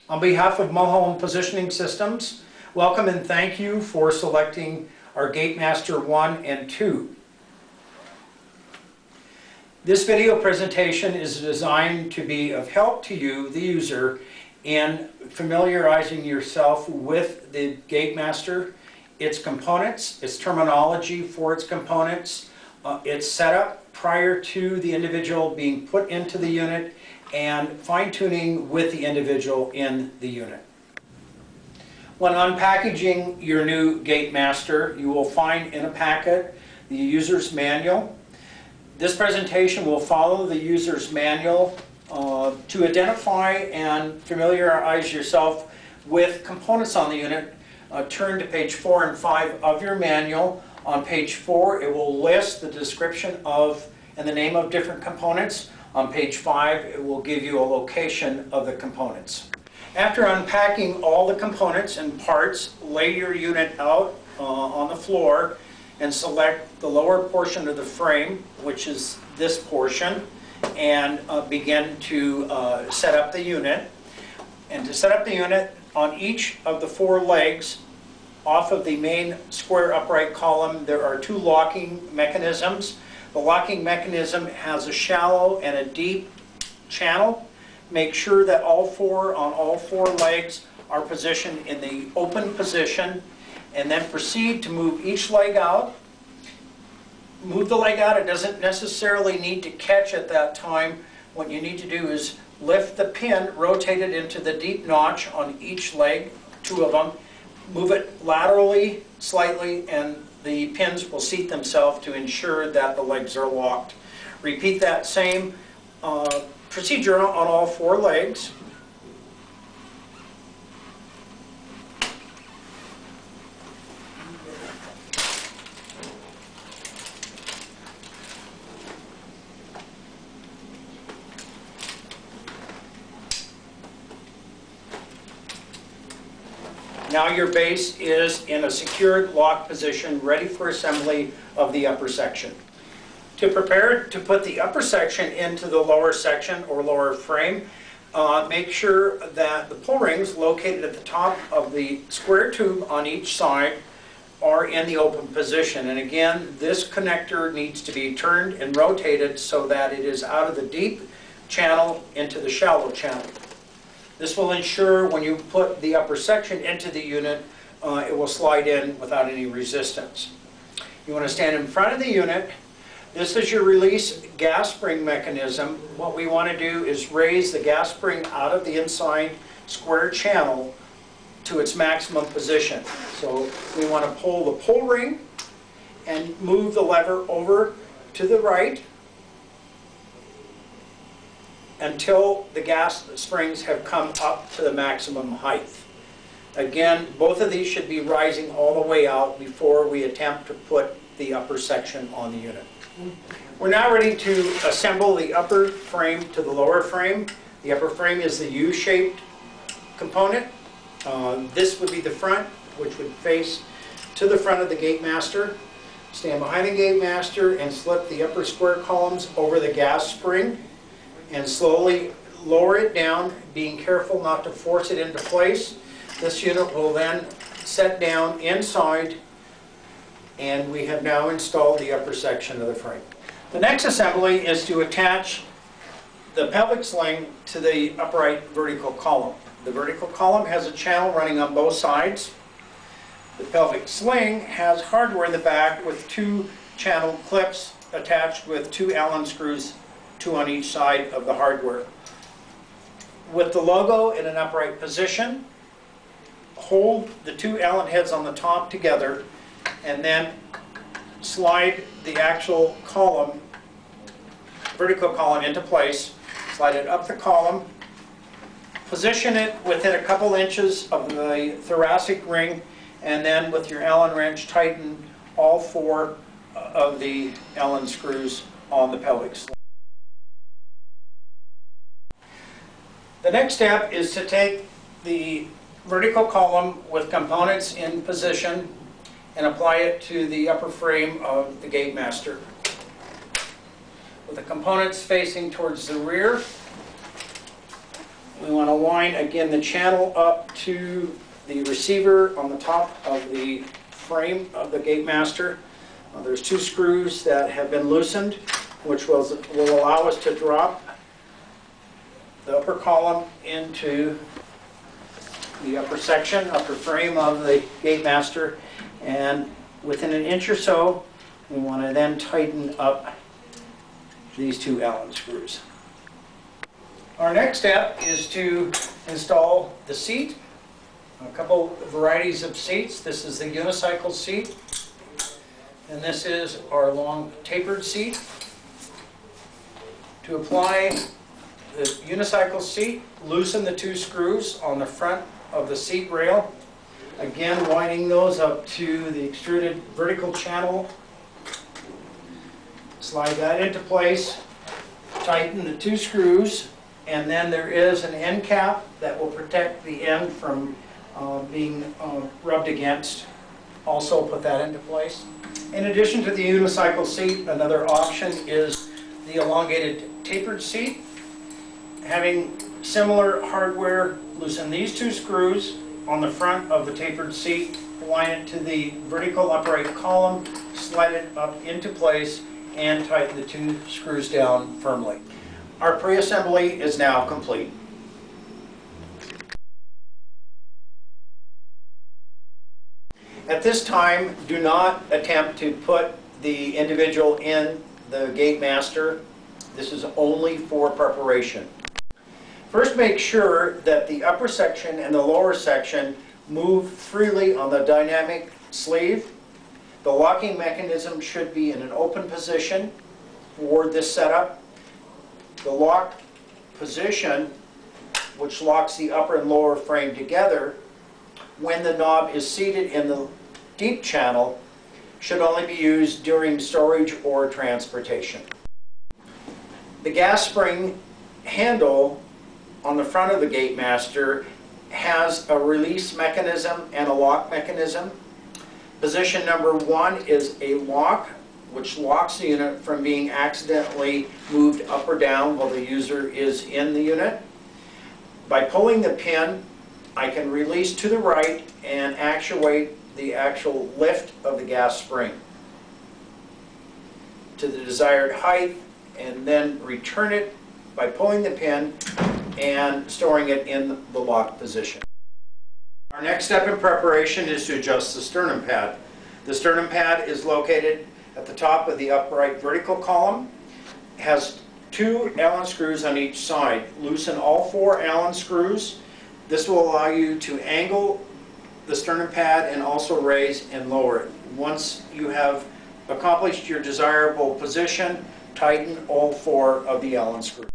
On behalf of Mulholland Positioning Systems, welcome and thank you for selecting our Gait Master 1 and 2. This video presentation is designed to be of help to you, the user, in familiarizing yourself with the Gait Master, its components, its terminology for its components, its setup prior to the individual being put into the unit, and fine-tuning with the individual in the unit. When unpackaging your new Gait Master, you will find in a packet the user's manual. This presentation will follow the user's manual to identify and familiarize yourself with components on the unit. Turn to page 4 and 5 of your manual. On page 4, it will list the description of and the name of different components. On page 5, it will give you a location of the components. After unpacking all the components and parts, lay your unit out on the floor and select the lower portion of the frame, which is this portion, and begin to set up the unit. And to set up the unit, on each of the 4 legs off of the main square upright column, there are 2 locking mechanisms. The locking mechanism has a shallow and a deep channel. Make sure that all 4 legs are positioned in the open position, and then proceed to move each leg out. Move the leg out. It doesn't necessarily need to catch at that time. What you need to do is lift the pin, rotate it into the deep notch on each leg, 2 of them. Move it laterally slightly, and the pins will seat themselves to ensure that the legs are locked. Repeat that same procedure on all 4 legs. Now your base is in a secured lock position, ready for assembly of the upper section. To prepare to put the upper section into the lower section or lower frame, make sure that the pull rings located at the top of the square tube on each side are in the open position. And again, this connector needs to be turned and rotated so that it is out of the deep channel into the shallow channel. This will ensure when you put the upper section into the unit, it will slide in without any resistance. You want to stand in front of the unit. This is your release gas spring mechanism. What we want to do is raise the gas spring out of the inside square channel to its maximum position. So we want to pull the pull ring and move the lever over to the right until the gas springs have come up to the maximum height. Again, both of these should be rising all the way out before we attempt to put the upper section on the unit. We're now ready to assemble the upper frame to the lower frame. The upper frame is the U-shaped component. This would be the front, which would face to the front of the Gait Master. Stand behind the Gait Master and slip the upper square columns over the gas spring, and slowly lower it down, being careful not to force it into place. This unit will then set down inside, and we have now installed the upper section of the frame. The next assembly is to attach the pelvic sling to the upright vertical column. The vertical column has a channel running on both sides. The pelvic sling has hardware in the back with 2 channel clips attached with 2 Allen screws, 2 on each side of the hardware. With the logo in an upright position, hold the 2 Allen heads on the top together, and then slide the actual column, vertical column, into place. Slide it up the column, position it within a couple inches of the thoracic ring, and then with your Allen wrench tighten all 4 of the Allen screws on the pelvic sling. The next step is to take the vertical column with components in position and apply it to the upper frame of the Gait Master. With the components facing towards the rear, We want to line again the channel up to the receiver on the top of the frame of the Gait Master. There's 2 screws that have been loosened, which will allow us to drop the upper column into the upper section, upper frame of the Gait Master, and within an inch or so we want to then tighten up these 2 Allen screws. Our next step is to install the seat. A couple varieties of seats. This is the unicycle seat, and this is our long tapered seat. To apply the unicycle seat, loosen the 2 screws on the front of the seat rail. Again, winding those up to the extruded vertical channel. Slide that into place, tighten the 2 screws, and then there is an end cap that will protect the end from being rubbed against. Also put that into place. In addition to the unicycle seat, another option is the elongated tapered seat. Having similar hardware, loosen these 2 screws on the front of the tapered seat, align it to the vertical upright column, slide it up into place, and tighten the 2 screws down firmly. Our pre-assembly is now complete. At this time, do not attempt to put the individual in the Gait Master. This is only for preparation. First, make sure that the upper section and the lower section move freely on the dynamic sleeve. The locking mechanism should be in an open position for this setup. The lock position, which locks the upper and lower frame together, when the knob is seated in the deep channel, should only be used during storage or transportation. The gas spring handle on the front of the Gait Master has a release mechanism and a lock mechanism. Position number 1 is a lock, which locks the unit from being accidentally moved up or down while the user is in the unit. By pulling the pin, I can release to the right and actuate the actual lift of the gas spring to the desired height, and then return it by pulling the pin and storing it in the lock position. Our next step in preparation is to adjust the sternum pad. The sternum pad is located at the top of the upright vertical column. It has 2 Allen screws on each side. Loosen all 4 Allen screws. This will allow you to angle the sternum pad and also raise and lower it. Once you have accomplished your desirable position, tighten all 4 of the Allen screws.